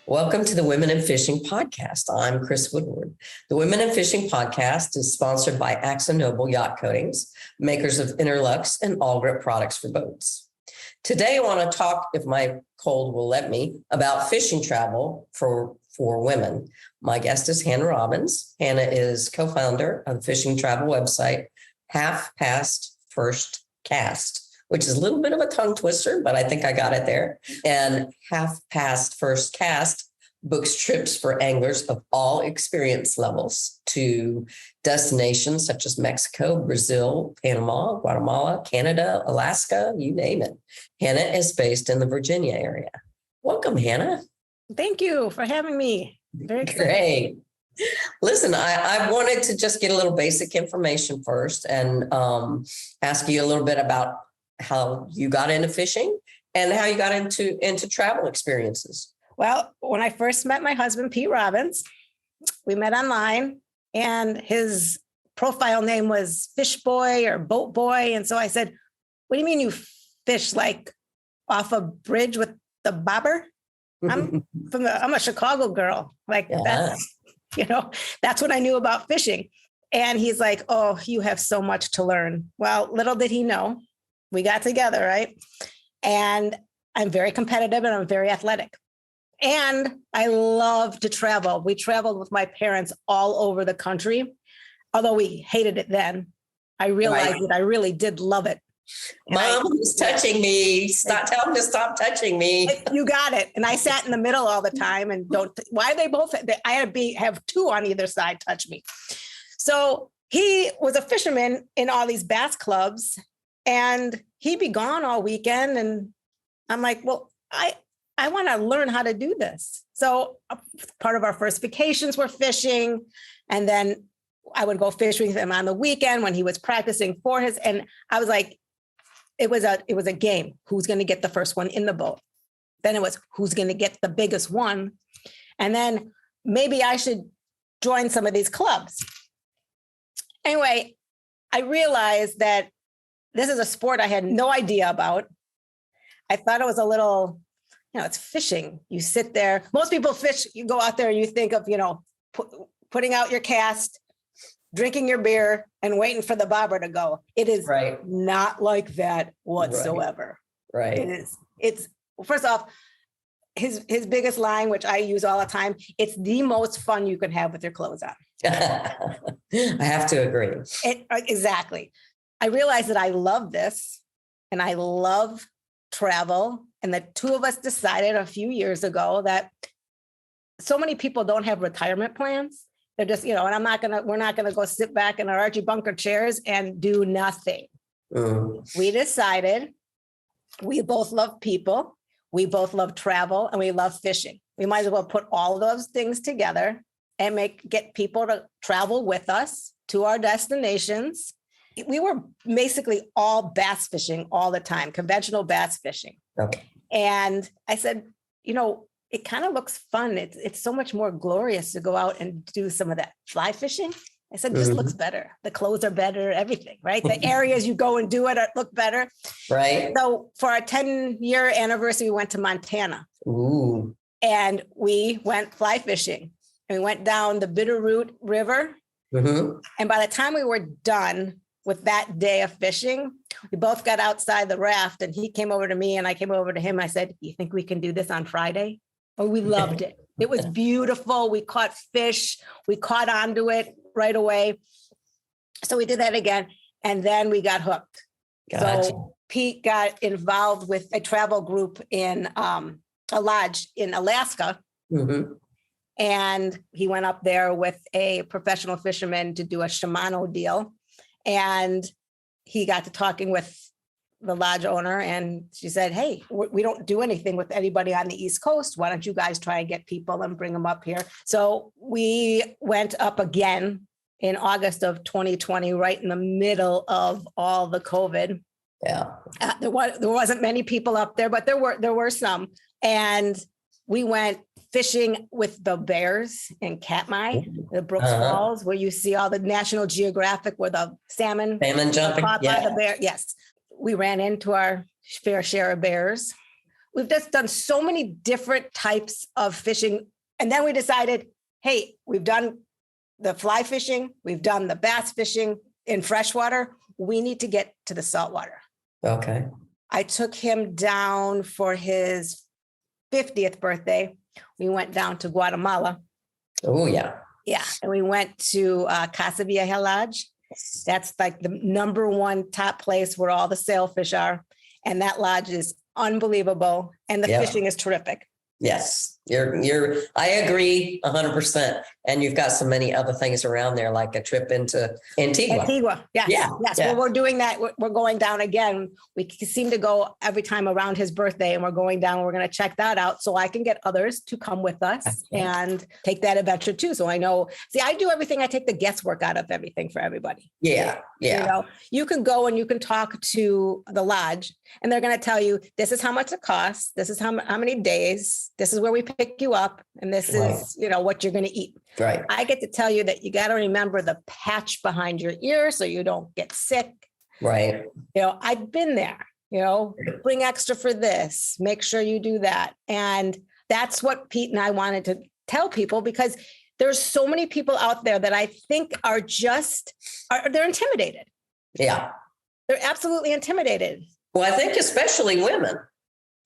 Welcome to the Women in Fishing Podcast. I'm Chris Woodward. The Women in Fishing Podcast is sponsored by AkzoNobel Yacht Coatings, makers of Interlux and All Grip products for boats. Today, I want to talk, if my cold will let me, about fishing travel for women. My guest is Hannah Robbins. Hannah is co-founder of the fishing travel website, Half Past First Cast, which is a little bit of a tongue twister, but I think I got it there. And Half Past First Cast books trips for anglers of all experience levels to destinations such as Mexico, Brazil, Panama, Guatemala, Canada, Alaska, you name it. Hannah is based in the Virginia area. Welcome, Hannah. Thank you for having me. Very excited. Great. Listen, I wanted to just get a little basic information first and ask you a little bit about how you got into fishing and how you got into travel experiences. Well, when I first met my husband, Pete Robbins, we met online and his profile name was Fish Boy or Boat Boy. And so I said, what do you mean you fish like off a bridge with the bobber? I'm a Chicago girl. That's what I knew about fishing. And he's like, oh, you have so much to learn. Well, little did he know, we got together, right? And I'm very competitive and I'm very athletic. And I love to travel. We traveled with my parents all over the country. Although we hated it then, I realized that I really did love it. Mom was touching me. Tell him to stop touching me. You got it. And I sat in the middle all the time and why they both, I had to have two on either side touch me. So he was a fisherman in all these bass clubs and he'd be gone all weekend. And I'm like, well, I want to learn how to do this. So part of our first vacations were fishing. And then I would go fishing with him on the weekend when he was practicing for his, and I was like, it was a game. Who's going to get the first one in the boat? Then it was who's going to get the biggest one. And then maybe I should join some of these clubs. Anyway, I realized that this is a sport I had no idea about. I thought it was a little, it's fishing. You sit there. Most people fish, you go out there and you think of, putting out your cast, drinking your beer and waiting for the bobber to go. It is not like that whatsoever. Right. It's first off, his biggest line, which I use all the time, it's the most fun you can have with your clothes on. I have to agree. Exactly. I realized that I love this and I love travel. And the two of us decided a few years ago that so many people don't have retirement plans. They're just, and we're not going to go sit back in our Archie Bunker chairs and do nothing. We decided we both love people. We both love travel and we love fishing. We might as well put all of those things together and get people to travel with us to our destinations. We were basically all bass fishing all the time, conventional bass fishing. Okay. And I said, it kind of looks fun. It's so much more glorious to go out and do some of that fly fishing. I said, this looks better. The clothes are better, everything, right? The areas you go and do it look better. Right. So for our 10-year anniversary, we went to Montana. Ooh. And we went fly fishing. And we went down the Bitterroot River. Mm-hmm. And by the time we were done with that day of fishing, we both got outside the raft and he came over to me and I came over to him. I said, you think we can do this on Friday? Oh, we loved it. It was beautiful. We caught fish. We caught onto it right away. So we did that again. And then we got hooked. Gotcha. So Pete got involved with a travel group in a lodge in Alaska. Mm-hmm. And he went up there with a professional fisherman to do a Shimano deal. And he got to talking with the lodge owner and she said, hey, we don't do anything with anybody on the East Coast. Why don't you guys try and get people and bring them up here? So we went up again in August of 2020, right in the middle of all the COVID. Yeah. There wasn't many people up there, but there were some. And we went fishing with the bears in Katmai, the Brooks Falls, where you see all the National Geographic where the salmon jumping caught by the bear. Yes. We ran into our fair share of bears. we've just done so many different types of fishing. And then we decided, hey, we've done the fly fishing, we've done the bass fishing in freshwater. We need to get to the saltwater. Okay. I took him down for his 50th birthday. We went down to Guatemala. Oh, yeah. Yeah. And we went to Casa Vieja Lodge. That's like the number one top place where all the sailfish are. And that lodge is unbelievable. And the fishing is terrific. Yes, I agree 100%. And you've got so many other things around there, like a trip into Antigua. Yes. Yeah. Yes. Well, we're doing that. We're going down again. We seem to go every time around his birthday, and we're going down. We're going to check that out so I can get others to come with us and take that adventure too. So I know, I do everything. I take the guesswork out of everything for everybody. Yeah. Yeah. You know, you can go and you can talk to the lodge and they're going to tell you, this is how much it costs. This is how many days. This is where we pick you up. And this is, what you're going to eat. Right. I get to tell you that you got to remember the patch behind your ear so you don't get sick. Right. I've been there, bring extra for this, make sure you do that. And that's what Pete and I wanted to tell people, because there's so many people out there that I think are they're intimidated. Yeah. They're absolutely intimidated. Well, I think especially women.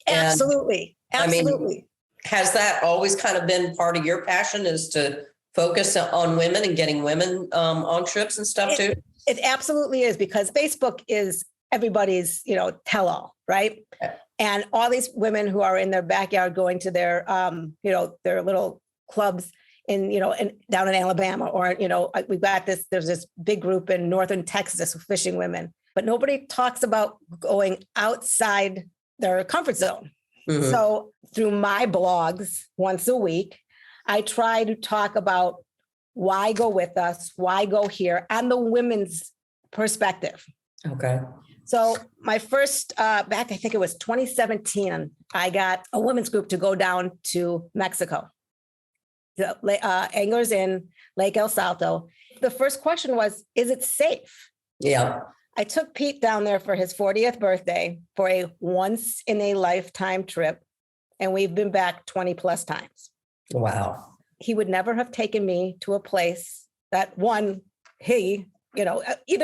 Absolutely. Absolutely. I mean, has that always kind of been part of your passion, is to focus on women and getting women on trips and stuff too? It absolutely is, because Facebook is everybody's, tell all, right? Okay. And all these women who are in their backyard going to their, their little clubs in down in Alabama, or, we've got there's this big group in northern Texas of fishing women, but nobody talks about going outside their comfort zone. Mm-hmm. So through my blogs once a week, I try to talk about why go with us, why go here, and the women's perspective. Okay. So my first, back, I think it was 2017, I got a women's group to go down to Mexico. The anglers in Lake El Salto. The first question was, is it safe? Yeah. I took Pete down there for his 40th birthday for a once in a lifetime trip. And we've been back 20 plus times. Wow. He would never have taken me to a place that either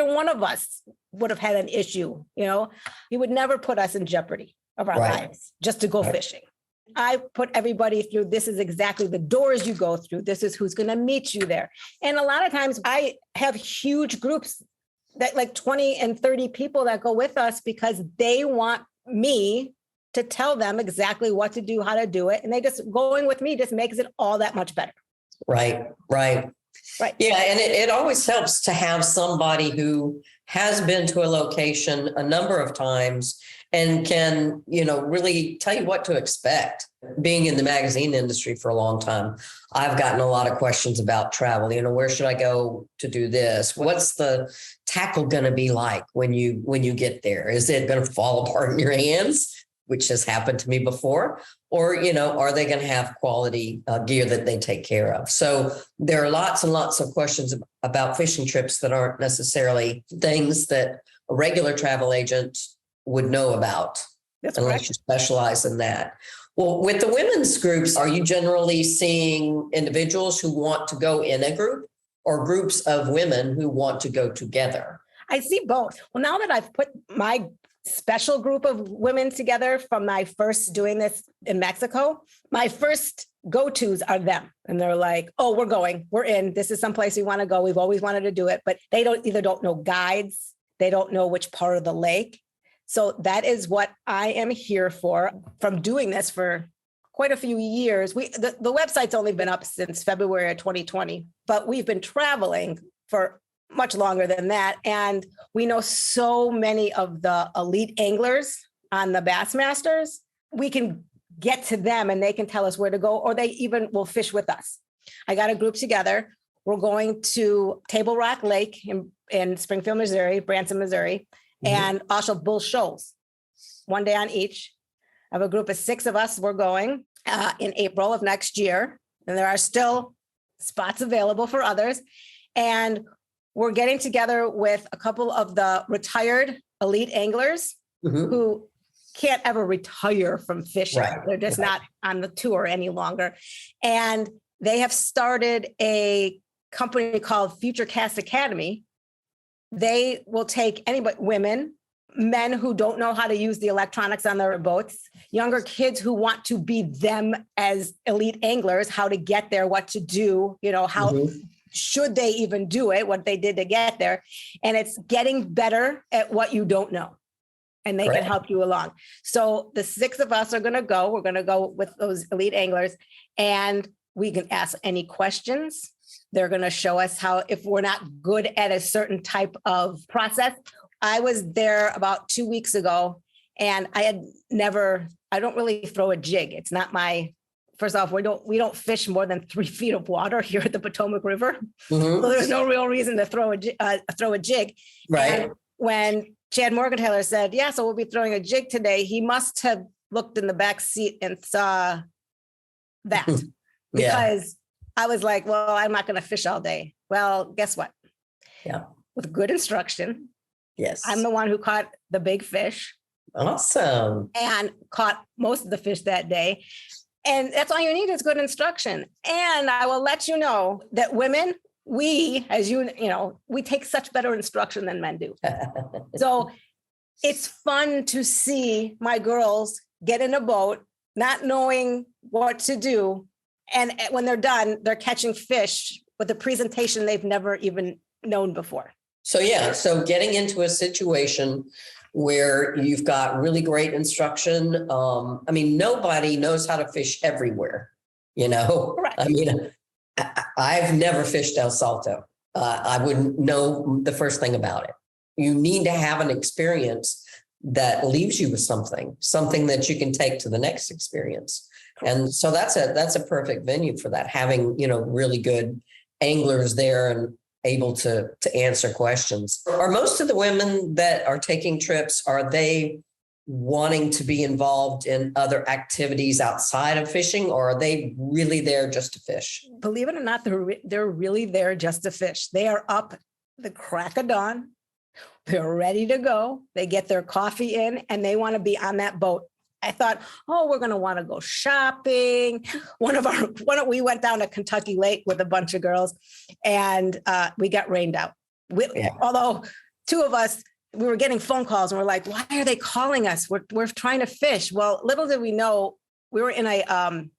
one of us would have had an issue. He would never put us in jeopardy of our lives just to go fishing. I put everybody through, this is exactly the doors you go through. This is who's going to meet you there. And a lot of times I have huge groups that like 20 and 30 people that go with us, because they want me to tell them exactly what to do, how to do it. And going with me just makes it all that much better. Right. Yeah. And it always helps to have somebody who has been to a location a number of times and can, really tell you what to expect. Being in the magazine industry for a long time, I've gotten a lot of questions about travel. Where should I go to do this? What's the tackle going to be like when you get there? Is it going to fall apart in your hands, which has happened to me before? Or, are they going to have quality gear that they take care of? So there are lots and lots of questions about fishing trips that aren't necessarily things that a regular travel agent would know about. That's unless correct. You specialize in that. Well, with the women's groups, are you generally seeing individuals who want to go in a group, or groups of women who want to go together? I see both. Well, now that I've put my special group of women together from my first doing this in Mexico, my first go-tos are them. And they're like, oh, we're going, we're in, this is someplace we want to go. We've always wanted to do it, but they don't know guides. They don't know which part of the lake. So that is what I am here for, from doing this for quite a few years. The website's only been up since February of 2020, but we've been traveling for much longer than that. And we know so many of the elite anglers on the Bassmasters. We can get to them and they can tell us where to go, or they even will fish with us. I got a group together. We're going to Table Rock Lake in Springfield, Missouri, Branson, Missouri, and also Bull Shoals, one day on each. I have a group of 6 of us. We're going in April of next year, and there are still spots available for others. And we're getting together with a couple of the retired elite anglers who can't ever retire from fishing. Right, They're just right. not on the tour any longer. And they have started a company called Future Cast Academy. They will take anybody, women, men who don't know how to use the electronics on their boats, younger kids who want to be them as elite anglers, how to get there, what to do, how Mhm. should they even do it, what they did to get there. And it's getting better at what you don't know. And they Correct. can help you along. So the 6 of us are going to go. We're going to go with those elite anglers, and we can ask any questions. They're going to show us how, if we're not good at a certain type of process. I was there about 2 weeks ago, and I don't really throw a jig. It's not first off, we don't fish more than 3 feet of water here at the Potomac River. Mhm. So there's no real reason to throw a jig. Right. And when Chad Morgenthaler said, yeah, so we'll be throwing a jig today, he must have looked in the back seat and saw that. Yeah. Because I was like, well, I'm not going to fish all day. Well, guess what? Yeah. With good instruction, Yes. I'm the one who caught the big fish Awesome. and caught most of the fish that day. And that's all you need is good instruction. And I will let you know that women, we, as we take such better instruction than men do. So it's fun to see my girls get in a boat, not knowing what to do. And when they're done, they're catching fish with a presentation they've never even known before. So getting into a situation where you've got really great instruction. Nobody knows how to fish everywhere, Correct. I've never fished El Salto. I wouldn't know the first thing about it. You need to have an experience that leaves you with something that you can take to the next experience. And so that's a perfect venue for that, having, really good anglers there and able to answer questions. Are most of the women that are taking trips, are they wanting to be involved in other activities outside of fishing, or are they really there just to fish? Believe it or not, they're really there just to fish. They are up the crack of dawn. They're ready to go. They get their coffee in and they want to be on that boat. I thought, we're going to want to go shopping. We went down to Kentucky Lake with a bunch of girls, and we got rained out. Although 2 of us, we were getting phone calls and we're like, why are they calling us? We're trying to fish. Well, little did we know, we were in a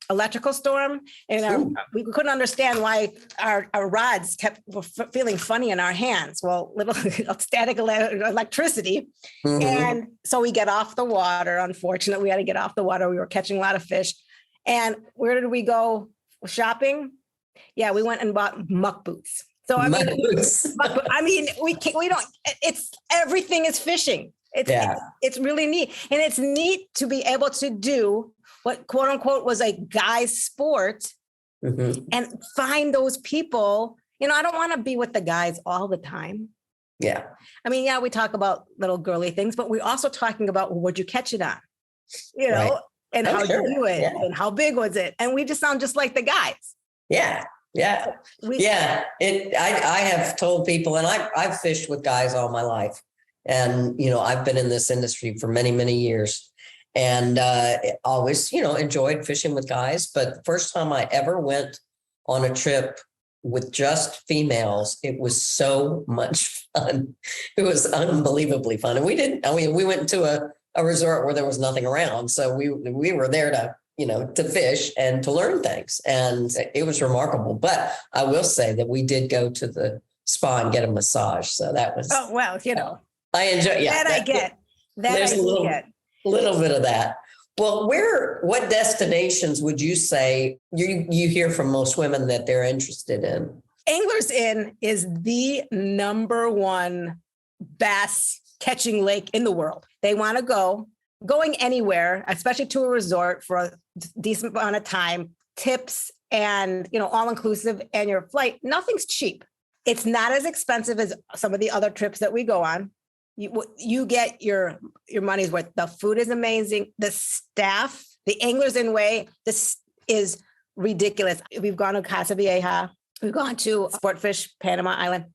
electrical storm, and we couldn't understand why our rods were feeling funny in our hands. Well, little static electricity. Mhm. And so we get off the water. Unfortunately, we had to get off the water. We were catching a lot of fish. And where did we go shopping? Yeah, we went and bought muck boots. So My we don't. It's everything is fishing. It's really neat, and it's neat to be able to do what quote unquote was a guy's sport, Mhm. and find those people. I don't want to be with the guys all the time. Yeah. We talk about little girly things, but we're also talking about, what'd you catch it on? Right. And Oh, how'd sure. you do it? Yeah. And how big was it? And we just sound just like the guys. Yeah. Yeah. I have told people, and I've fished with guys all my life. And, I've been in this industry for many, many years, and always, enjoyed fishing with guys. But the first time I ever went on a trip with just females, it was so much fun. It was unbelievably fun. And we went to a resort where there was nothing around. So we were there to, to fish and to learn things. And it was remarkable. But I will say that we did go to the spa and get a massage. So that was, I enjoy. Yeah, I get. There's a little bit of that. Well, what destinations would you say you hear from most women that they're interested in? Anglers Inn is the #1 bass catching lake in the world. They want to going anywhere, especially to a resort for a decent amount of time, tips and, all inclusive, and your flight, nothing's cheap. It's not as expensive as some of the other trips that we go on. You get your money's worth. The food is amazing. The staff, the Anglers Inn way, this is ridiculous. We've gone to Casa Vieja. We've gone to Sportfish, Panama Island.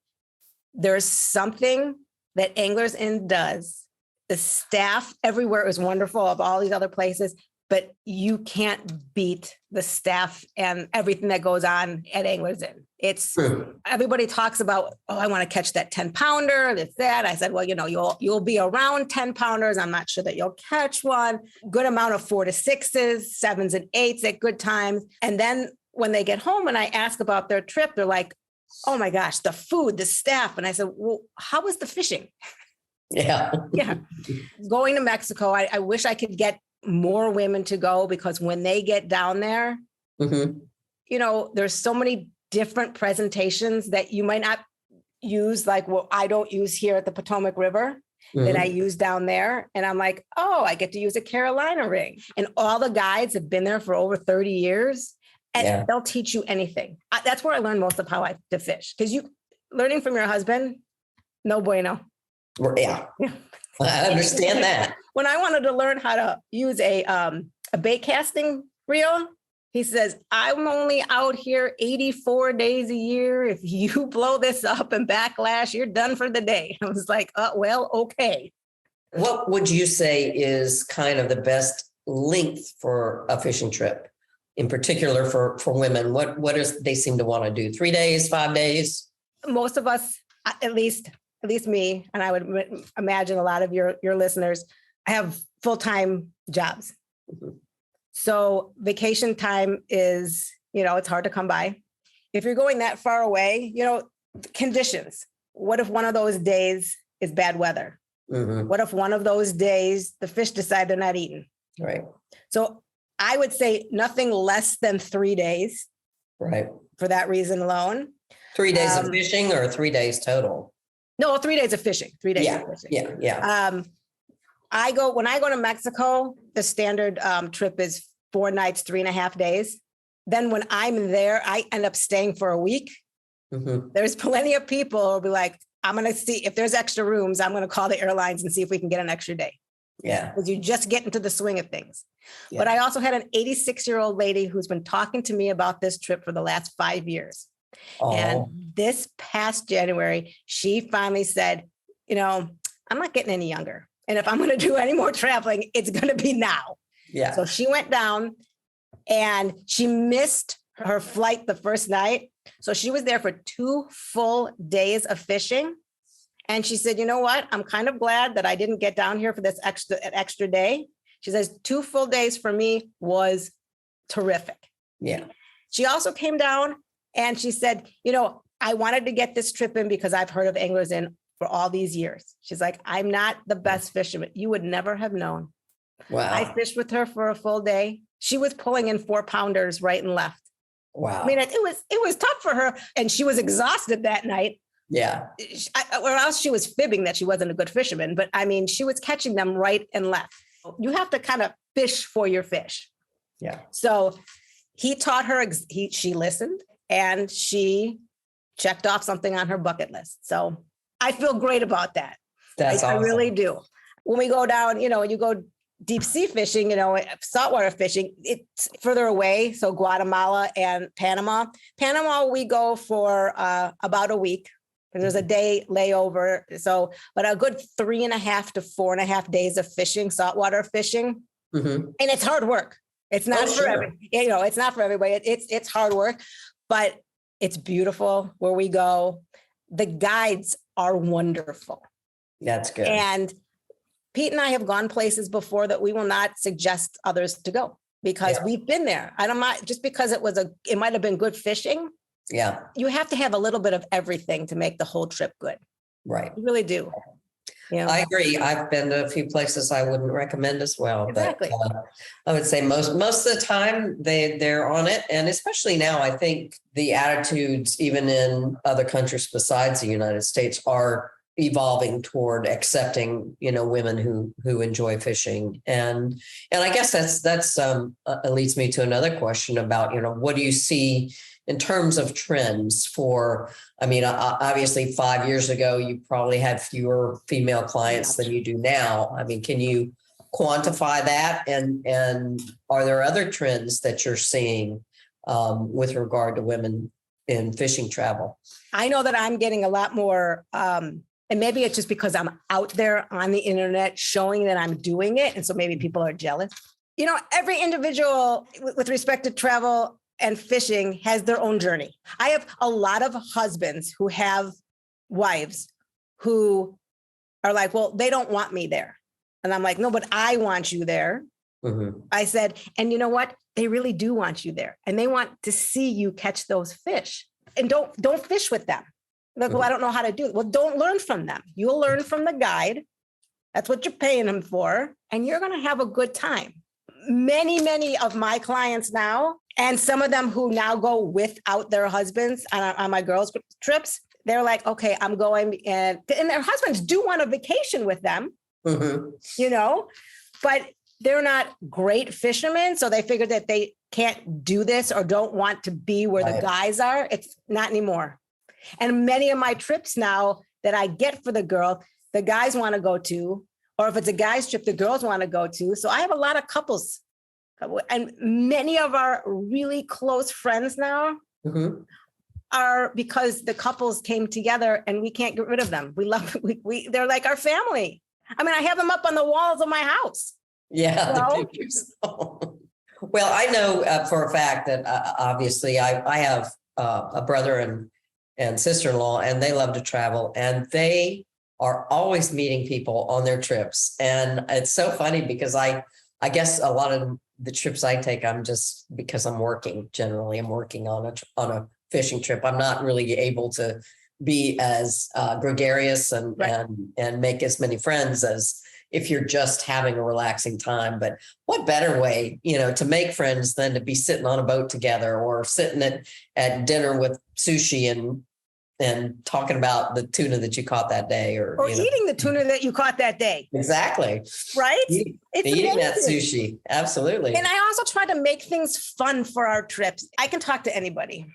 There's something that Anglers Inn does The staff everywhere is wonderful of all these other places, but you can't beat the staff and everything that goes on at Anglers Inn. It's everybody talks about, oh, I want to catch that 10 pounder, that's that. I said, well, you'll be around 10 pounders. I'm not sure that you'll catch one. Good amount of 4 to 6s, 7s and 8s at good times. And then when they get home and I ask about their trip, they're like, oh my gosh, the food, the staff. And I said, well, how was the fishing? Yeah. Yeah. Going to Mexico, I wish I could get more women to go, because when they get down there, there's so many different presentations that you might not use, like what I don't use here at the Potomac River that I use down there. And I'm like, oh, I get to use a Carolina ring. And all the guides have been there for over 30 years and they'll teach you anything. That's where I learned most of how to fish. Because learning from your husband, no bueno. Yeah. I understand that. When I wanted to learn how to use a bait casting reel, he says, I'm only out here 84 days a year. If you blow this up and backlash, you're done for the day. I was like, well, okay. What would you say is kind of the best length for a fishing trip, in particular for women? What is they seem to want to do? 3 days, 5 days? Most of us, at least me, and I would imagine a lot of your listeners, have full-time jobs. So vacation time is, it's hard to come by. If you're going that far away, conditions. What if one of those days is bad weather? What if one of those days the fish decide they're not eating? Right. So I would say nothing less than 3 days. Right. For that reason alone. 3 days of fishing or 3 days total? No, 3 days of fishing. 3 days of fishing. Yeah. When I go to Mexico, the standard trip is 4 nights, 3.5 days. Then when I'm there, I end up staying for a week. There's plenty of people who'll be like, I'm going to see if there's extra rooms. I'm going to call the airlines and see if we can get an extra day. Yeah. Because you just get into the swing of things. Yeah. But I also had an 86-year-old lady who's been talking to me about this trip for the last 5 years. Oh. And this past January, she finally said, I'm not getting any younger. And if I'm going to do any more traveling, it's going to be now. Yeah. So she went down and she missed her flight the first night. So she was there for 2 full days of fishing. And she said, you know what? I'm kind of glad that I didn't get down here for this extra day. She says 2 full days for me was terrific. Yeah. She also came down and she said, I wanted to get this trip in because I've heard of Anglers Inn for all these years. She's like, I'm not the best fisherman. You would never have known. Wow. I fished with her for a full day. She was pulling in 4 pounders right and left. Wow. I mean, it was tough for her. And she was exhausted that night. Yeah. Or else she was fibbing that she wasn't a good fisherman. But I mean, she was catching them right and left. You have to kind of fish for your fish. Yeah. So he taught her, she listened and she checked off something on her bucket list. So I feel great about that. That's awesome. I really do. When we go down, when you go deep sea fishing, saltwater fishing, it's further away. So Guatemala and Panama. Panama, we go for about a week. And there's a day layover. So, but a good 3.5 to 4.5 days of fishing, saltwater fishing. And it's hard work. It's not it's not for everybody. It's hard work, but it's beautiful where we go. The guides are wonderful. That's good. And Pete and I have gone places before that we will not suggest others to go because we've been there. I'm not just because it might have been good fishing. Yeah. You have to have a little bit of everything to make the whole trip good. Right. You really do. I agree. I've been to a few places I wouldn't recommend as well. Exactly. But I would say most of the time they're on it. And especially now, I think the attitudes, even in other countries besides the United States, are evolving toward accepting, women who enjoy fishing. And I guess that's leads me to another question about, what do you see in terms of trends for, obviously 5 years ago, you probably had fewer female clients than you do now. Can you quantify that? And are there other trends that you're seeing with regard to women in fishing travel? I know that I'm getting a lot more And maybe it's just because I'm out there on the internet showing that I'm doing it. And so maybe people are jealous. You know, every individual with respect to travel and fishing has their own journey. I have a lot of husbands who have wives who are like, well, they don't want me there. And I'm like, no, but I want you there. Mhm. I said, and you know what? They really do want you there. And they want to see you catch those fish. And don't fish with them. Like, well, I don't know how to do it. Well, don't learn from them. You'll learn from the guide. That's what you're paying them for. And you're going to have a good time. Many of my clients now, and some of them who now go without their husbands on my girls' trips, they're like, okay, I'm going. And their husbands do want a vacation with them, you know, but they're not great fishermen. So they figure that they can't do this or don't want to be where the guys are. It's not anymore. And many of my trips now that I get for the girl, the guys want to go to, or if it's a guy's trip, the girls want to go to. So I have a lot of couples, and many of our really close friends now are because the couples came together and we can't get rid of them. We love, they're like our family. I mean, I have them up on the walls of my house. Yeah, the pictures. Well, I know for a fact that obviously I have a brother and sister-in-law, and they love to travel, and they are always meeting people on their trips. And it's so funny because I guess a lot of the trips I take, I'm just because I'm working. Generally, I'm working on a fishing trip. I'm not really able to be as gregarious and make as many friends as if you're just having a relaxing time. But what better way, you know, to make friends than to be sitting on a boat together or sitting at dinner with sushi and talking about the tuna that you caught that day, or eating the tuna that you caught that day. Exactly. Right? Eating that sushi. Absolutely. And I also try to make things fun for our trips. I can talk to anybody.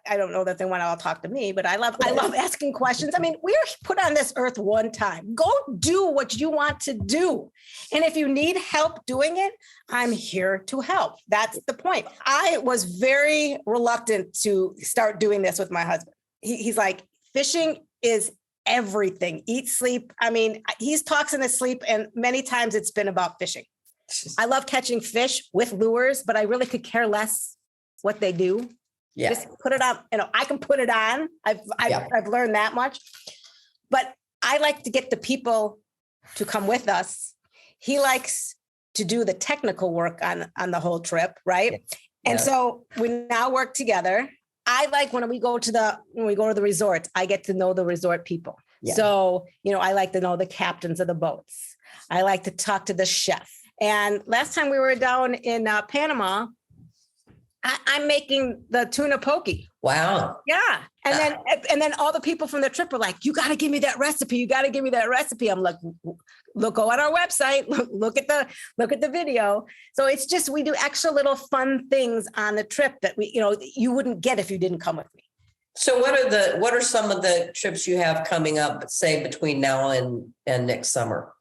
I don't know that they want to all talk to me, but I love asking questions. I mean, we're put on this earth one time. Go do what you want to do. And if you need help doing it, I'm here to help. That's the point. I was very reluctant to start doing this with my husband. He's like, fishing is everything. Eat, sleep. I mean, he talks in his sleep, and many times it's been about fishing. I love catching fish with lures, but I really could care less what they do. Yeah. Just put it on. You know, I can put it on. I've learned that much. But I like to get the people to come with us. He likes to do the technical work on the whole trip, right? Yeah. And so we now work together. I like when we go to the resort, I get to know the resort people. Yeah. So, you know, I like to know the captains of the boats. I like to talk to the chef. And last time we were down in Panama, I'm making the tuna poke. Wow. Yeah. And then all the people from the trip were like, you got to give me that recipe. You got to give me that recipe. I'm like, look, go on our website, look at the video. So it's just, we do extra little fun things on the trip that you wouldn't get if you didn't come with me. So what are some of the trips you have coming up, say between now and next summer?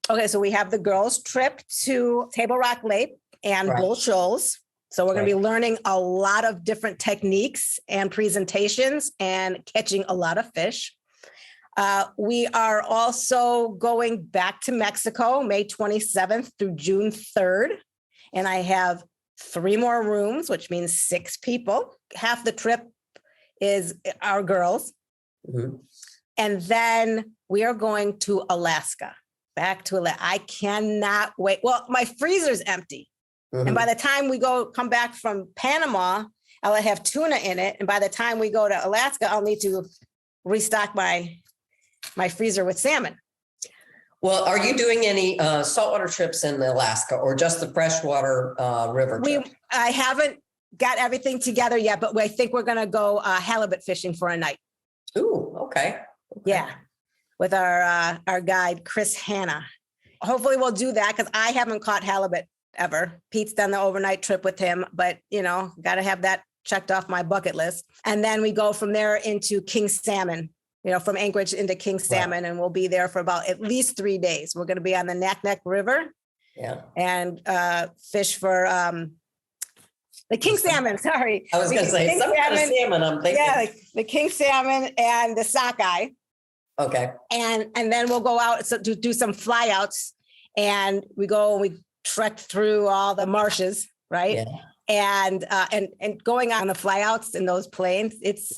Okay. So we have the girls' trip to Table Rock Lake and Bull Shoals. So we're going to be learning a lot of different techniques and presentations and catching a lot of fish. We are also going back to Mexico, May 27th through June 3rd. And I have 3 more rooms, which means 6 people. Half the trip is our girls. Mm-hmm. And then we are going to Alaska, back to Alaska. I cannot wait. Well, my freezer's empty. Mm-hmm. And by the time we come back from Panama, I'll have tuna in it. And by the time we go to Alaska, I'll need to restock my freezer with salmon. Well, are you doing any saltwater trips in Alaska or just the freshwater river trip? I haven't got everything together yet, but I think we're going to go halibut fishing for a night. Ooh, okay. Yeah. With our guide, Chris Hanna. Hopefully we'll do that because I haven't caught halibut ever. Pete's done the overnight trip with him, but got to have that checked off my bucket list. And then we go from there into king salmon, from Anchorage into king salmon. And we'll be there for about at least 3 days. We're going to be on the Naknek River and fish for the king salmon. Sorry. I was going to say some kind of salmon, I'm thinking. Yeah, like the king salmon and the sockeye. Okay. And then we'll go out to do some flyouts, and we go and we trek through all the marshes, right? Yeah. And going on the flyouts in those planes, it's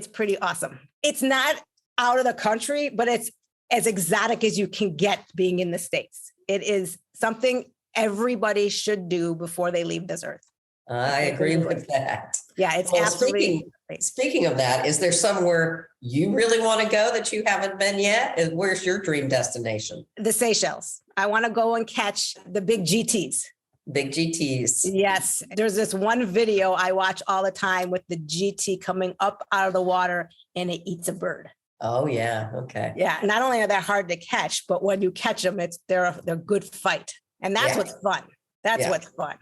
pretty awesome. It's not out of the country, but it's as exotic as you can get being in the States. It is something everybody should do before they leave this earth. I agree with that. Yeah, it's Well, absolutely. speaking of that, is there somewhere you really want to go that you haven't been yet? And where's your dream destination? The Seychelles. I want to go and catch the big GTs. Big GTs. Yes. There's this one video I watch all the time with the GT coming up out of the water and it eats a bird. Oh, yeah. Okay. Yeah. Not only are they hard to catch, but when you catch them, they're a good fight. And that's what's fun. That's what's fun.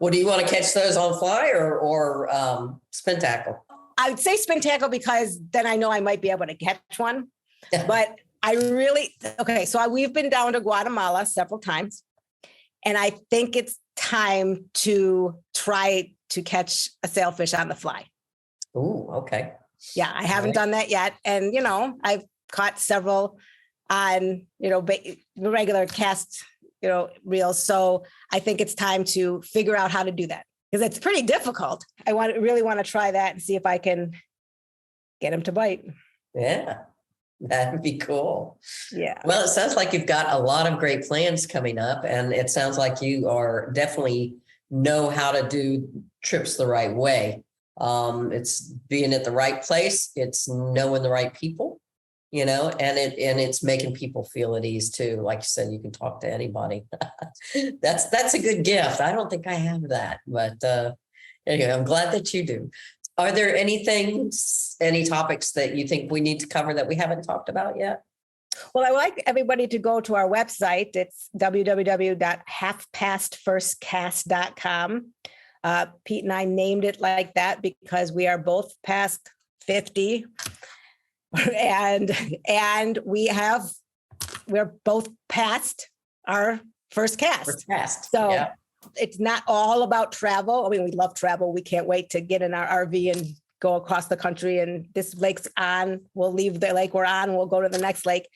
Well, do you want to catch those on fly or spin tackle? I would say spin tackle because then I know I might be able to catch one. But we've been down to Guatemala several times. And I think it's time to try to catch a sailfish on the fly. Ooh, okay. Yeah, I haven't done that yet. And, I've caught several on, regular cast, reels. So I think it's time to figure out how to do that because it's pretty difficult. I really want to try that and see if I can get him to bite. Yeah, that'd be cool. Yeah. Well, it sounds like you've got a lot of great plans coming up, and it sounds like you are definitely know how to do trips the right way. It's being at the right place. It's knowing the right people, and it's making people feel at ease too. Like you said, you can talk to anybody. That's a good gift. I don't think I have that, but anyway, I'm glad that you do. Are there any topics that you think we need to cover that we haven't talked about yet? Well, I like everybody to go to our website. It's www.halfpastfirstcast.com. Pete and I named it like that because we are both past 50 and we're both past our first cast. First cast. So yeah. It's not all about travel. I mean, we love travel. We can't wait to get in our RV and go across the country, and this lake's on. We'll leave the lake we're on. We'll go to the next lake.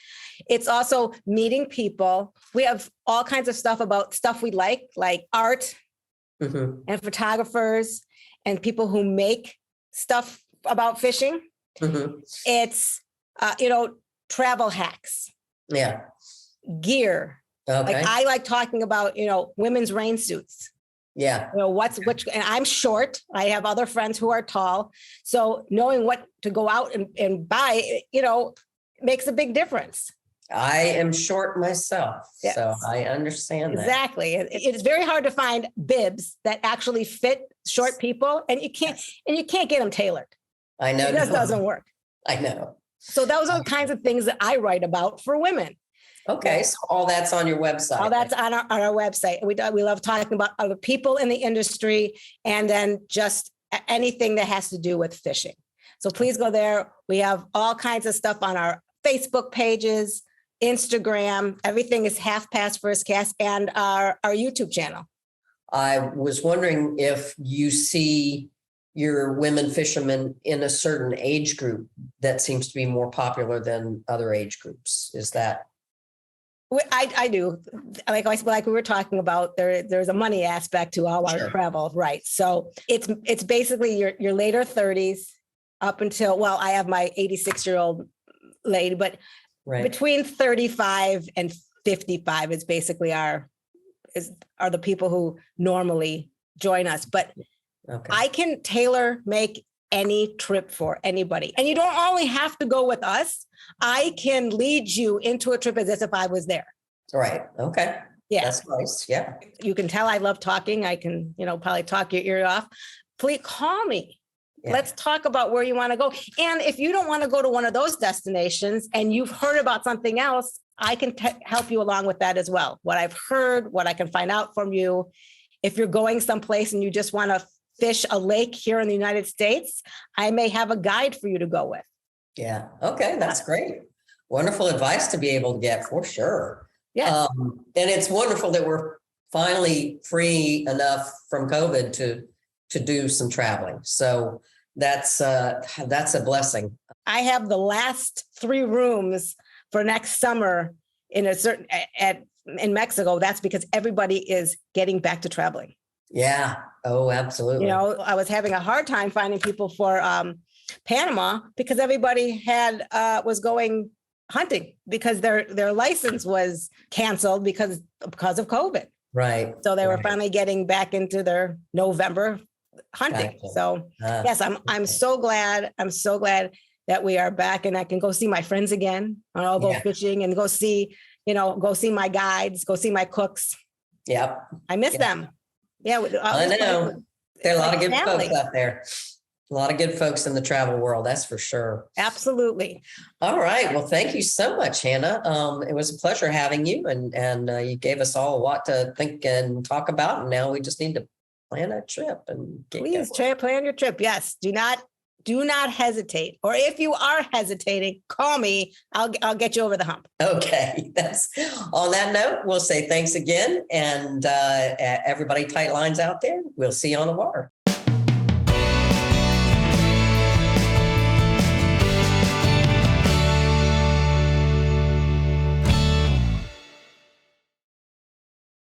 It's also meeting people. We have all kinds of stuff about stuff we like art and photographers and people who make stuff about fishing. It's, travel hacks. Yeah. Gear. Okay. Like I like talking about, women's rain suits. Yeah. And I'm short. I have other friends who are tall. So knowing what to go out and buy, makes a big difference. I am short myself, Yes. so I understand that. Exactly. It's very hard to find bibs that actually fit short people, and you can't get them tailored. I know. It just doesn't work. I know. So those are the kinds of things that I write about for women. Okay, so all that's on your website. All that's on our website. We love talking about other people in the industry and then just anything that has to do with fishing. So please go there. We have all kinds of stuff on our Facebook pages, Instagram. Everything is Half Past First Cast, and our YouTube channel. I was wondering if you see your women fishermen in a certain age group that seems to be more popular than other age groups. Is that? I do. Like we were talking about, there's a money aspect to all our travel, right? So it's basically your later 30s up until, well, I have my 86-year-old lady, but between 35 and 55 is basically are the people who normally join us. But I can tailor make any trip for anybody. And you don't only have to go with us. I can lead you into a trip as if I was there. Right. Okay. Yeah. That's nice. Yeah. You can tell I love talking. I can, probably talk your ear off. Please call me. Yeah. Let's talk about where you want to go. And if you don't want to go to one of those destinations and you've heard about something else, I can help you along with that as well. What I've heard, what I can find out from you. If you're going someplace and you just want to fish a lake here in the United States, I may have a guide for you to go with. Yeah. Okay. That's great. Wonderful advice to be able to get for sure. Yeah. And it's wonderful that we're finally free enough from COVID to do some traveling. So, That's a blessing. I have the last 3 rooms for next summer in in Mexico. That's because everybody is getting back to traveling. Yeah. Oh, absolutely. You know, I was having a hard time finding people for Panama because everybody was going hunting because their license was canceled because of COVID. Right. So they were right. finally getting back into their November hunting. Gotcha. So yes, I'm so glad. I'm so glad that we are back and I can go see my friends again. And I'll go fishing and go see my guides, go see my cooks. Yep. I miss them. Yeah. I know. There are a lot of good family. folks out there. A lot of good folks in the travel world, that's for sure. Absolutely. All right. Well, thank you so much, Hannah. It was a pleasure having you, and you gave us all a lot to think and talk about. And now we just need to plan a trip and get Please going. plan your trip. Yes. Do not hesitate. Or if you are hesitating, call me. I'll get you over the hump. Okay. That's on that note. We'll say thanks again, and everybody tight lines out there. We'll see you on the water.